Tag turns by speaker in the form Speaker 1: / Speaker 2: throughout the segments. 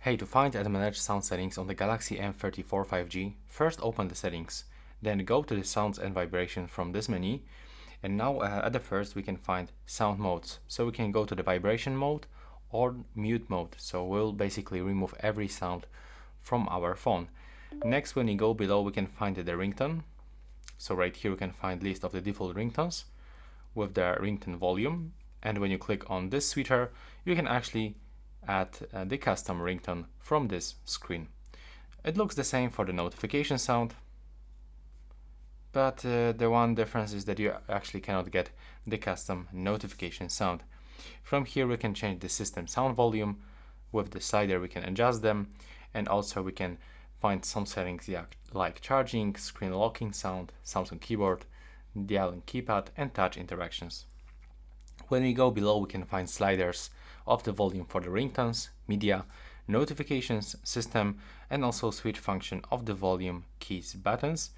Speaker 1: Hey, to find and manage sound settings on the Galaxy M34 5G, first open the settings, then go to the sounds and vibration from this menu, and now at the first we can find sound modes. So we can go to the vibration mode or mute mode, so we'll basically remove every sound from our phone. Next, when you go below, we can find the ringtone. So right here we can find list of the default ringtones with the ringtone volume, and when you click on this switcher, you can actually add the custom ringtone from this screen. It looks the same for the notification sound, but the one difference is that you actually cannot get the custom notification sound. From here we can change the system sound volume. With the slider we can adjust them, and also we can find some settings like charging, screen locking sound, sounds on keyboard, dial and keypad, and touch interactions. When we go below, we can find sliders of the volume for the ringtones, media, notifications, system, and also switch function of the volume, keys, buttons.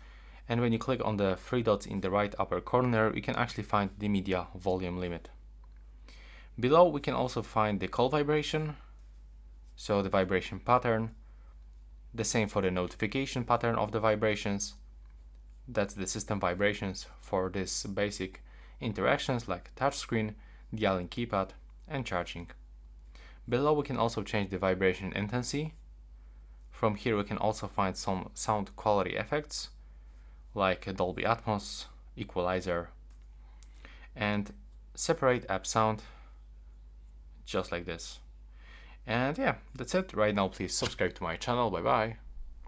Speaker 1: And when you click on the three dots in the right upper corner, you can actually find the media volume limit. Below, we can also find the call vibration, so the vibration pattern, the same for the notification pattern of the vibrations. That's the system vibrations for this basic interactions like touchscreen, dial and keypad, and charging. Below we can also change the vibration intensity. From here we can also find some sound quality effects like Dolby Atmos, equalizer, and separate app sound just like this. And yeah, that's it. Right now please subscribe to my channel. Bye bye.